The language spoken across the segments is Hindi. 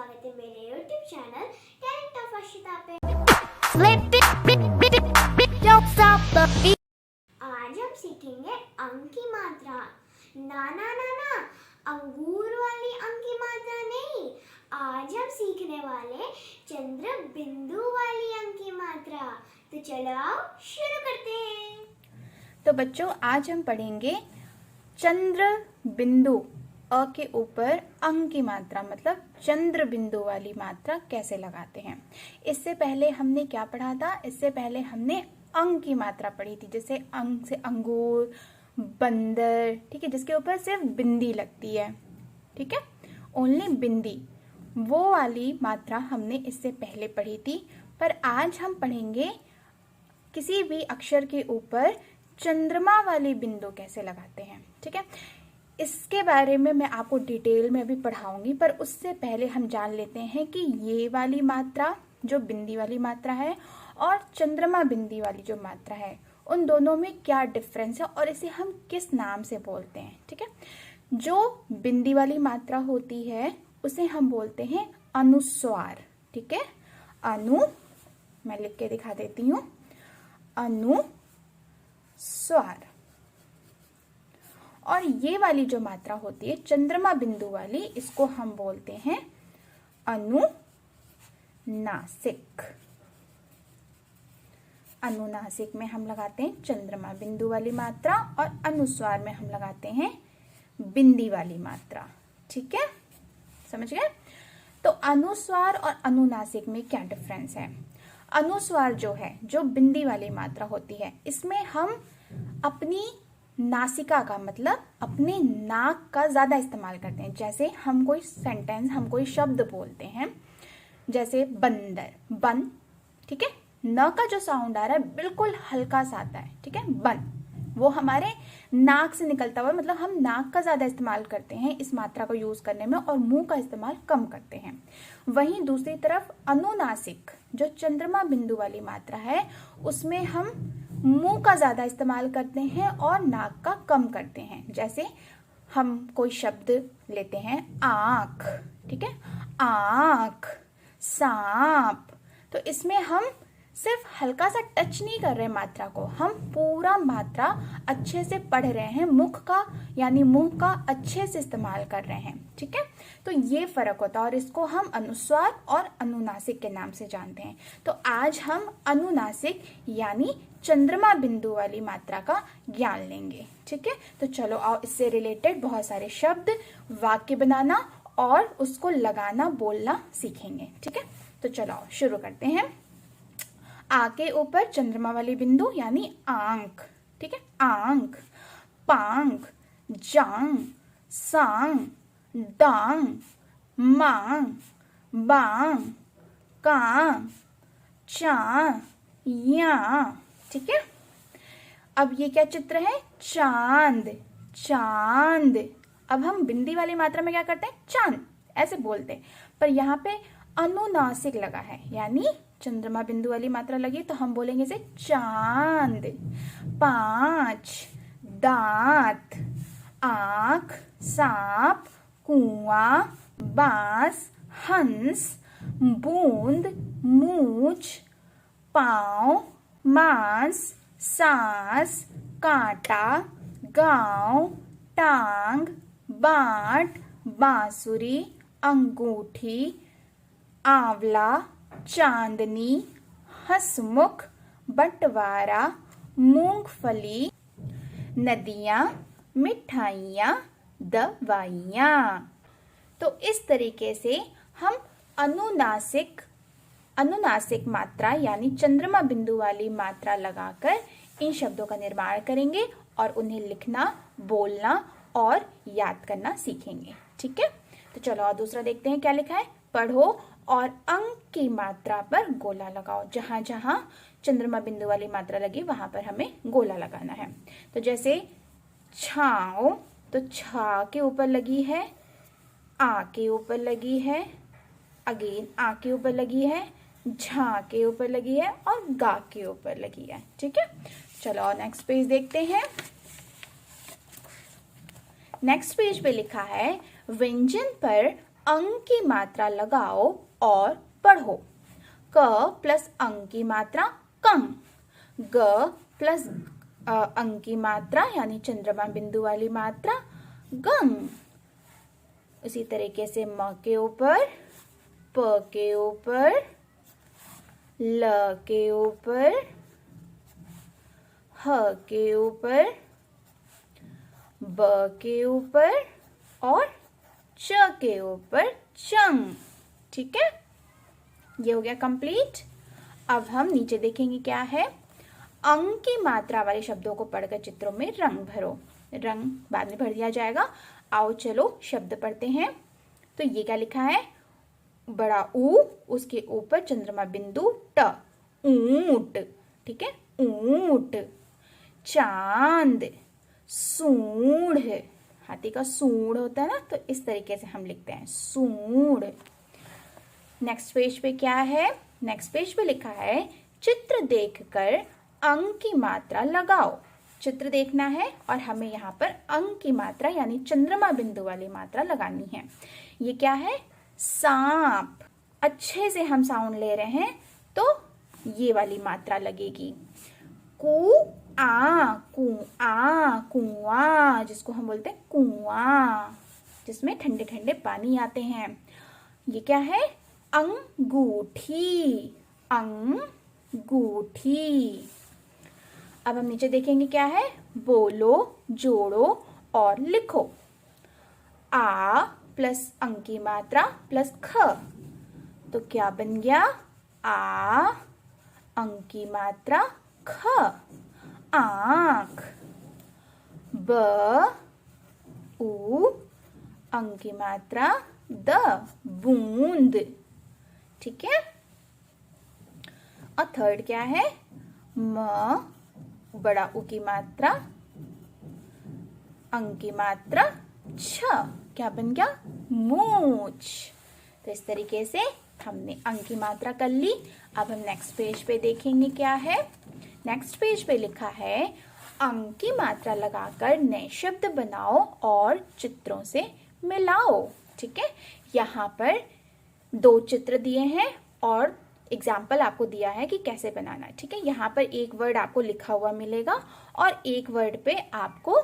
स्वागत है मेरे YouTube channel talent of Arshita पे। आज हम सीखेंगे अंक की मात्रा। ना ना ना ना, अंगूर वाली अंक की मात्रा नहीं। आज हम सीखने वाले चंद्र बिंदु वाली अंक की मात्रा। तो चलो आओ शुरू करते हैं। तो बच्चों, आज हम पढ़ेंगे चंद्र बिंदु अ के ऊपर अंक की मात्रा, मतलब चंद्र बिंदु वाली मात्रा कैसे लगाते हैं। इससे पहले हमने क्या पढ़ा था? इससे पहले हमने अंक की मात्रा पढ़ी थी, जैसे अंक से अंगूर, बंदर, ठीक है, जिसके ऊपर सिर्फ बिंदी लगती है, ठीक है, ओनली बिंदी, वो वाली मात्रा हमने इससे पहले पढ़ी थी। पर आज हम पढ़ेंगे किसी भी अक्षर के ऊपर चंद्रमा वाली बिंदु कैसे लगाते हैं, ठीक है। इसके बारे में मैं आपको डिटेल में भी पढ़ाऊंगी, पर उससे पहले हम जान लेते हैं कि ये वाली मात्रा जो बिंदी वाली मात्रा है और चंद्रमा बिंदी वाली जो मात्रा है, उन दोनों में क्या डिफरेंस है और इसे हम किस नाम से बोलते हैं, ठीक है। जो बिंदी वाली मात्रा होती है उसे हम बोलते हैं अनुस्वार, ठीक है। मैं लिख के दिखा देती हूँ, अनुस्वार। और ये वाली जो मात्रा होती है चंद्रमा बिंदु वाली, इसको हम बोलते हैं अनुनासिक। अनुनासिक में हम लगाते हैं चंद्रमा बिंदु वाली मात्रा और अनुस्वार में हम लगाते हैं बिंदी वाली मात्रा, ठीक है, समझ गए। तो अनुस्वार और अनुनासिक में क्या डिफरेंस है? अनुस्वार जो है, जो बिंदी वाली मात्रा होती है, इसमें हम अपनी नासिका का, मतलब अपने नाक का ज्यादा इस्तेमाल करते हैं। जैसे हम कोई सेंटेंस, हम कोई शब्द बोलते हैं, जैसे बंदर, बन, ठीक है, न का जो साउंड आ रहा है बिल्कुल हल्का सा आता है, ठीक है, बन, वो हमारे नाक से निकलता हुआ, मतलब हम नाक का ज्यादा इस्तेमाल करते हैं इस मात्रा को यूज करने में और मुंह का इस्तेमाल कम करते हैं। वहीं दूसरी तरफ अनुनासिक, जो चंद्रमा बिंदु वाली मात्रा है, उसमें हम मुंह का ज्यादा इस्तेमाल करते हैं और नाक का कम करते हैं। जैसे हम कोई शब्द लेते हैं, आंख, ठीक है, आंख, सांप, तो इसमें हम सिर्फ हल्का सा टच नहीं कर रहे मात्रा को, हम पूरा मात्रा अच्छे से पढ़ रहे हैं, मुख का यानी मुंह का अच्छे से इस्तेमाल कर रहे हैं, ठीक है। तो ये फर्क होता है और इसको हम अनुस्वार और अनुनासिक के नाम से जानते हैं। तो आज हम अनुनासिक यानी चंद्रमा बिंदु वाली मात्रा का ज्ञान लेंगे, ठीक है। तो चलो आओ, इससे रिलेटेड बहुत सारे शब्द, वाक्य बनाना और उसको लगाना, बोलना सीखेंगे, ठीक है। तो चलो आओ शुरू करते हैं। आ के ऊपर चंद्रमा वाली बिंदु यानी आंख, ठीक है, आंख, पांख, जांग, सांग, दांग, मांग, बांग, कांग, चां, यां, ठीक है। अब ये क्या चित्र है? चांद, चांद। अब हम बिंदी वाली मात्रा में क्या करते हैं? चांद ऐसे बोलते हैं, पर यहाँ पे अनुनासिक लगा है, यानी चंद्रमा बिंदु वाली मात्रा लगी, तो हम बोलेंगे इसे चांद। 5 दांत, आंख, सांप, कुआं, बांस, हंस, बूंद, मूछ, पांव, मांस, सांस, कांटा, गांव, टांग, बाट, बांसुरी, अंगूठी, आंवला, चांदनी, हंसमुख, बंटवारा, मूंगफली, नदियां, मिठाइयां, दवाइयां। तो इस तरीके से हम अनुनासिक मात्रा यानी चंद्रमा बिंदु वाली मात्रा लगाकर इन शब्दों का निर्माण करेंगे और उन्हें लिखना, बोलना और याद करना सीखेंगे, ठीक है। तो चलो और दूसरा देखते हैं क्या लिखा है। पढ़ो और अंक की मात्रा पर गोला लगाओ। जहां जहां चंद्रमा बिंदु वाली मात्रा लगी वहां पर हमें गोला लगाना है। तो जैसे छाओ, तो छा के ऊपर लगी है, आ के ऊपर लगी है, अगेन आ के ऊपर लगी है, झा के ऊपर लगी है और गा के ऊपर लगी है, ठीक है। चलो और नेक्स्ट पेज देखते हैं। नेक्स्ट पेज पे लिखा है व्यंजन पर अंक की मात्रा लगाओ और पढ़ो। क प्लस अंक की मात्रा कं, ग प्लस अंक की मात्रा यानी चंद्रमा बिंदु वाली मात्रा गंग। उसी तरीके से म के ऊपर, प के ऊपर, ल के ऊपर, ह के ऊपर, ब के ऊपर और च के ऊपर चंग। ठीक है, ये हो गया कंप्लीट। अब हम नीचे देखेंगे क्या है। अंक की मात्रा वाले शब्दों को पढ़कर चित्रों में रंग भरो। रंग बाद में भर दिया जाएगा। आओ चलो शब्द पढ़ते हैं। तो ये क्या लिखा है, बड़ा ऊ, उसके ऊपर चंद्रमा बिंदु ट, ऊंट। ठीक है, ऊंट। चांद, सूंड, हाथी का सूंड होता है ना, तो इस तरीके से हम लिखते हैं सूंड। नेक्स्ट पेज पे क्या है, नेक्स्ट पेज पे लिखा है चित्र देखकर अंक की मात्रा लगाओ। चित्र देखना है और हमें यहाँ पर अंक की मात्रा यानी चंद्रमा बिंदु वाली मात्रा लगानी है। ये क्या है, सांप। अच्छे से हम साउंड ले रहे हैं तो ये वाली मात्रा लगेगी। कुआं, जिसको हम बोलते हैं कुआं, जिसमें ठंडे ठंडे पानी आते हैं। ये क्या है, अंगूठी, अंगूठी। अब हम नीचे देखेंगे क्या है, बोलो, जोड़ो और लिखो। आ प्लस अंक की मात्रा प्लस ख, तो क्या बन गया, आ अंक की मात्रा ख, आंख। ब उ अंक की मात्रा द, बूंद। ठीक है, और थर्ड क्या है, म बड़ा उ की मात्रा, अंक की मात्रा छ, क्या बन गया, मूंछ। तो इस तरीके से हमने अंक की मात्रा कर ली। अब हम नेक्स्ट पेज पे देखेंगे क्या है। नेक्स्ट पेज पे लिखा है अंक की मात्रा लगाकर नए शब्द बनाओ और चित्रों से मिलाओ। ठीक है, यहाँ पर 2 चित्र दिए हैं और एग्जाम्पल आपको दिया है कि कैसे बनाना है। ठीक है, यहाँ पर एक वर्ड आपको लिखा हुआ मिलेगा और एक वर्ड पे आपको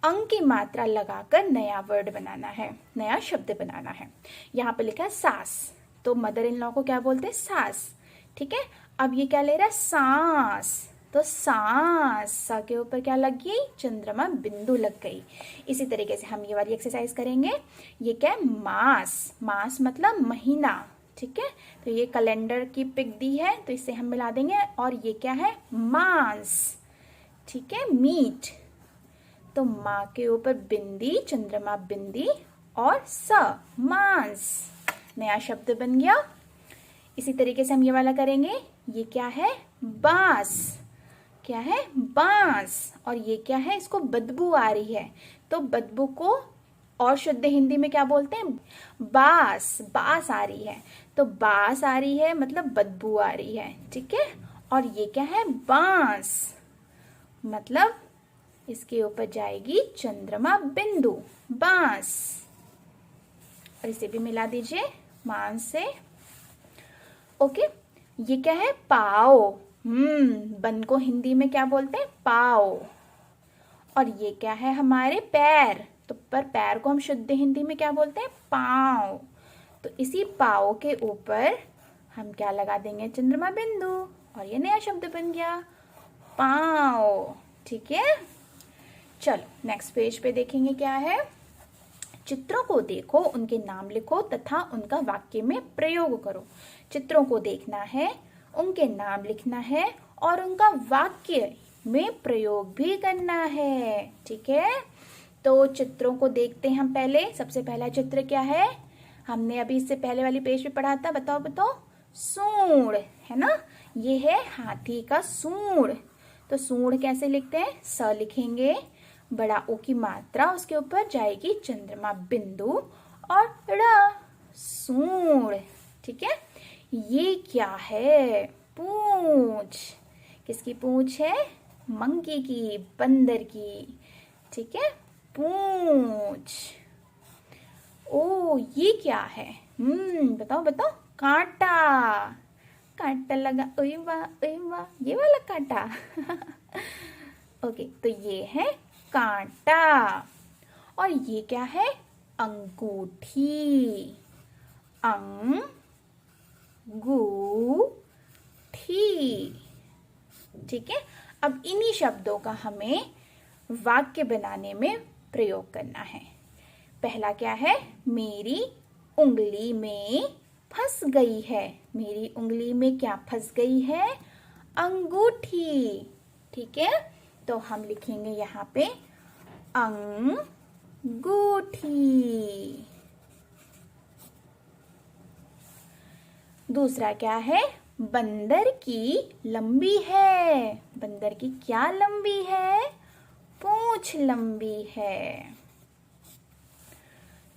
अंक की मात्रा लगाकर नया वर्ड बनाना है, नया शब्द बनाना है। यहाँ पे लिखा है सास, तो मदर इन लॉ को क्या बोलते हैं, सास। ठीक है, अब ये क्या ले रहा है, सांस, तो सांस, सा के ऊपर क्या लग गई, चंद्रमा बिंदु लग गई। इसी तरीके से हम ये वाली एक्सरसाइज करेंगे। ये क्या है, मास, मास मतलब महीना। ठीक है, तो ये कैलेंडर की पिक दी है तो इससे हम मिला देंगे। और ये क्या है, मांस। ठीक है, मीट, तो माँ के ऊपर बिंदी, चंद्रमा बिंदी और स, मांस, नया शब्द बन गया। इसी तरीके से हम ये वाला करेंगे। ये क्या है, बांस, क्या है, बांस। और ये क्या है, इसको बदबू आ रही है, तो बदबू को और शुद्ध हिंदी में क्या बोलते हैं, बास, बास आ रही है, तो बास आ रही है मतलब बदबू आ रही है। ठीक है, और ये क्या है, बांस, मतलब इसके ऊपर जाएगी चंद्रमा बिंदु, बांस। और इसे भी मिला दीजिए मांस से। ओके, ये क्या है, पाओ। बन को हिंदी में क्या बोलते हैं, पाओ। और ये क्या है, हमारे पैर, तो पर पैर को हम शुद्ध हिंदी में क्या बोलते हैं, पाँव। तो इसी पाँव के ऊपर हम क्या लगा देंगे, चंद्रमा बिंदु, और ये नया शब्द बन गया, पाँव। ठीक है, चलो नेक्स्ट पेज पे देखेंगे क्या है। चित्रों को देखो, उनके नाम लिखो तथा उनका वाक्य में प्रयोग करो। चित्रों को देखना है, उनके नाम लिखना है और उनका वाक्य में प्रयोग भी करना है। ठीक है, तो चित्रों को देखते हैं हम पहले। सबसे पहला चित्र क्या है, हमने अभी इससे पहले वाली पेज पे पढ़ा था, बताओ बताओ, सूंड है ना, ये है हाथी का सूंड। तो सूंड कैसे लिखते हैं, स लिखेंगे, बड़ा ओ की मात्रा, उसके ऊपर जाएगी चंद्रमा बिंदु और ड़, सूंड। ठीक है, ये क्या है, पूंछ, किसकी पूंछ है, मंकी की, बंदर की। ठीक है, पूंछ। ओ ये क्या है? बताओ बताओ। कांटा। कांटा लगा, ओए वाह, ये वाला कांटा। ओके, तो ये है कांटा। और ये क्या है? अंगूठी। अंगूठी। ठीक है, अब इन्हीं शब्दों का हमें वाक्य बनाने में प्रयोग करना है। पहला क्या है? मेरी उंगली में फंस गई है। मेरी उंगली में क्या फंस गई है? अंगूठी। ठीक है, तो हम लिखेंगे यहाँ पे अंगूठी। दूसरा क्या है? बंदर की लंबी है। बंदर की क्या लंबी है? पूंछ लंबी है।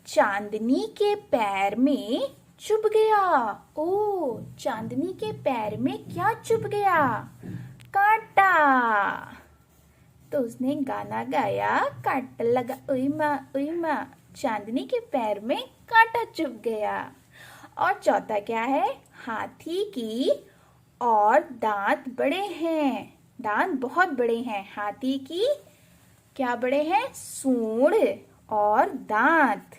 चांदनी के पैर में चुभ गया। ओ, चांदनी के पैर में क्या चुभ गया? कांटा। तो उसने गाना गाया, कांटा लगा ओई माँ, चांदनी के पैर में कांटा चुभ गया। और चौथा क्या है? हाथी की और दांत बड़े हैं। दांत बहुत बड़े हैं। हाथी की क्या बड़े हैं? सूंड और दांत।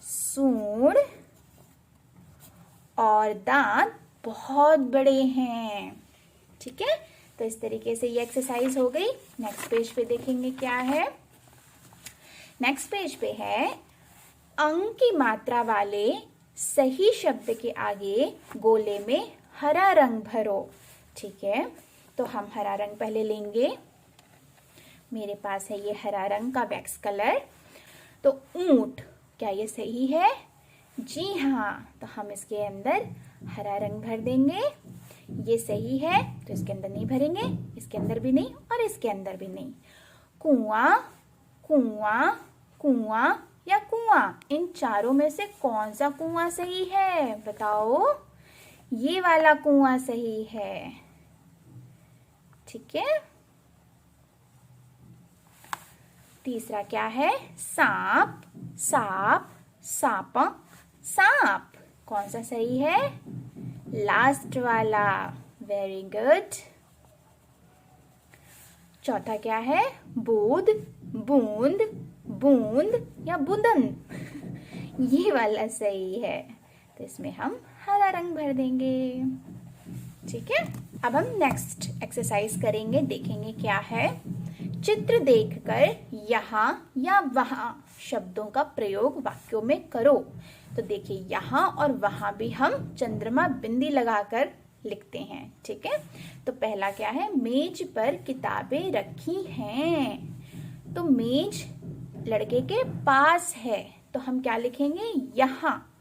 सूंड और दांत बहुत बड़े हैं। ठीक है, तो इस तरीके से ये एक्सरसाइज हो गई। नेक्स्ट पेज पे देखेंगे क्या है। नेक्स्ट पेज पे है अंक की मात्रा वाले सही शब्द के आगे गोले में हरा रंग भरो। ठीक है, तो हम हरा रंग पहले लेंगे। मेरे पास है ये हरा रंग का वैक्स कलर। तो ऊंट, क्या ये सही है? जी हाँ, तो हम इसके अंदर हरा रंग भर देंगे। ये सही है, तो इसके अंदर नहीं भरेंगे, इसके अंदर भी नहीं और इसके अंदर भी नहीं। कुआं, कुआं, कुआं या कुआं, इन चारों में से कौन सा कुआं सही है? बताओ। ये वाला कुआं सही है। ठीक है, तीसरा क्या है? सांप, साप, सांप, सांप, कौन सा सही है? लास्ट वाला। Very good. चौथा क्या है? बूंद, बूंद, बूंद या बूंदन, ये वाला सही है। तो इसमें हम हरा रंग भर देंगे। ठीक है, अब हम नेक्स्ट एक्सरसाइज करेंगे। देखेंगे क्या है। चित्र देखकर यहाँ या वहाँ शब्दों का प्रयोग वाक्यों में करो। तो देखिए, यहाँ और वहाँ भी हम चंद्रमा बिंदी लगाकर लिखते हैं। ठीक है, तो पहला क्या है? मेज पर किताबें रखी हैं। तो मेज लड़के के पास है, तो हम क्या लिखेंगे? यहाँ।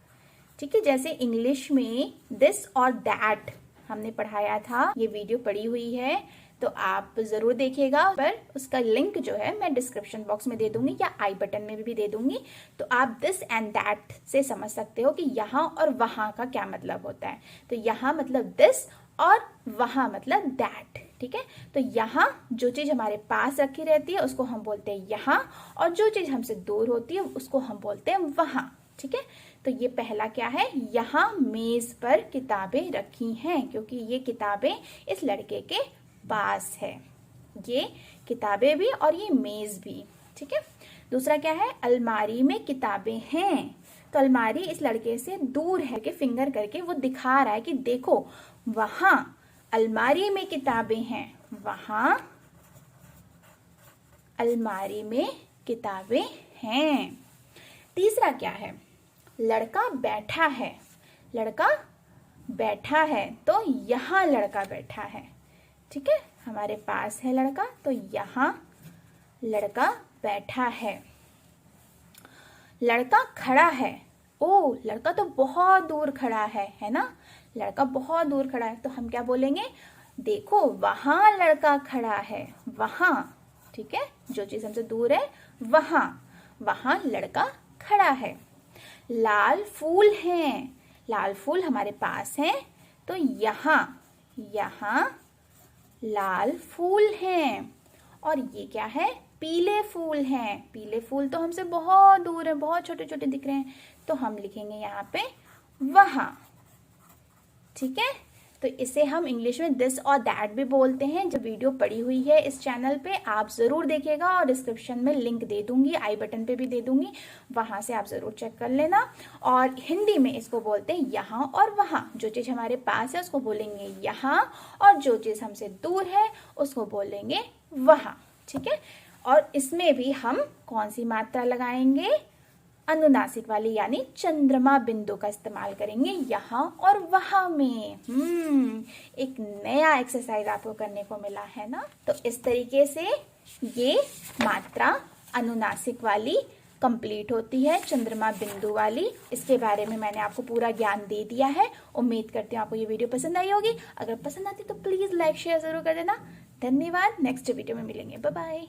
ठीक है, जैसे इंग्लिश में दिस और दैट हमने पढ़ाया था, ये वीडियो पड़ी हुई है, तो आप जरूर देखिएगा। पर उसका लिंक जो है मैं डिस्क्रिप्शन बॉक्स में दे दूंगी या आई बटन में भी दे दूंगी। तो आप दिस एंड दैट से समझ सकते हो कि यहाँ और वहाँ का क्या मतलब होता है। तो यहाँ मतलब दिस और वहाँ मतलब दैट। ठीक है, तो यहाँ जो चीज हमारे पास रखी रहती है उसको हम बोलते हैं यहाँ, और जो चीज हमसे दूर होती है उसको हम बोलते हैं वहाँ। ठीक है, तो ये पहला क्या है? यहाँ मेज पर किताबें रखी हैं, क्योंकि ये किताबें इस लड़के के पास है। ये किताबें भी और ये मेज भी। ठीक है, दूसरा क्या है? अलमारी में किताबें हैं। तो अलमारी इस लड़के से दूर है, कि फिंगर करके वो दिखा रहा है कि देखो वहां अलमारी में किताबें हैं। वहां अलमारी में किताबें हैं। तीसरा क्या है? लड़का बैठा है। लड़का बैठा है, तो यहाँ लड़का बैठा है। ठीक है, हमारे पास है लड़का, तो यहाँ लड़का बैठा है। लड़का खड़ा है। ओ, लड़का तो बहुत दूर खड़ा है ना? लड़का बहुत दूर खड़ा है, तो हम क्या बोलेंगे? देखो वहां लड़का खड़ा है। वहां, ठीक है, जो चीज हमसे दूर है वहां, वहां लड़का खड़ा है। लाल फूल हैं। लाल फूल हमारे पास हैं, तो यहाँ लाल फूल हैं। और ये क्या है? पीले फूल हैं। पीले फूल तो हमसे बहुत दूर है, बहुत छोटे छोटे दिख रहे हैं, तो हम लिखेंगे यहाँ पे वहां। ठीक है, तो इसे हम इंग्लिश में दिस और दैट भी बोलते हैं। जब वीडियो पड़ी हुई है इस चैनल पे, आप जरूर देखिएगा और डिस्क्रिप्शन में लिंक दे दूंगी, आई बटन पे भी दे दूंगी, वहां से आप जरूर चेक कर लेना। और हिंदी में इसको बोलते हैं यहाँ और वहां। जो चीज हमारे पास है उसको बोलेंगे यहाँ, और जो चीज हमसे दूर है उसको बोलेंगे वहां। ठीक है, और इसमें भी हम कौन सी मात्रा लगाएंगे? अनुनासिक वाली, यानी चंद्रमा बिंदु का इस्तेमाल करेंगे यहाँ और वहां में। एक नया एक्सरसाइज आपको करने को मिला है ना। तो इस तरीके से ये मात्रा अनुनासिक वाली कंप्लीट होती है, चंद्रमा बिंदु वाली। इसके बारे में मैंने आपको पूरा ज्ञान दे दिया है। उम्मीद करती हूँ आपको ये वीडियो पसंद आई होगी। अगर पसंद आती तो प्लीज लाइक शेयर जरूर कर देना। धन्यवाद, नेक्स्ट वीडियो में मिलेंगे। Bye bye.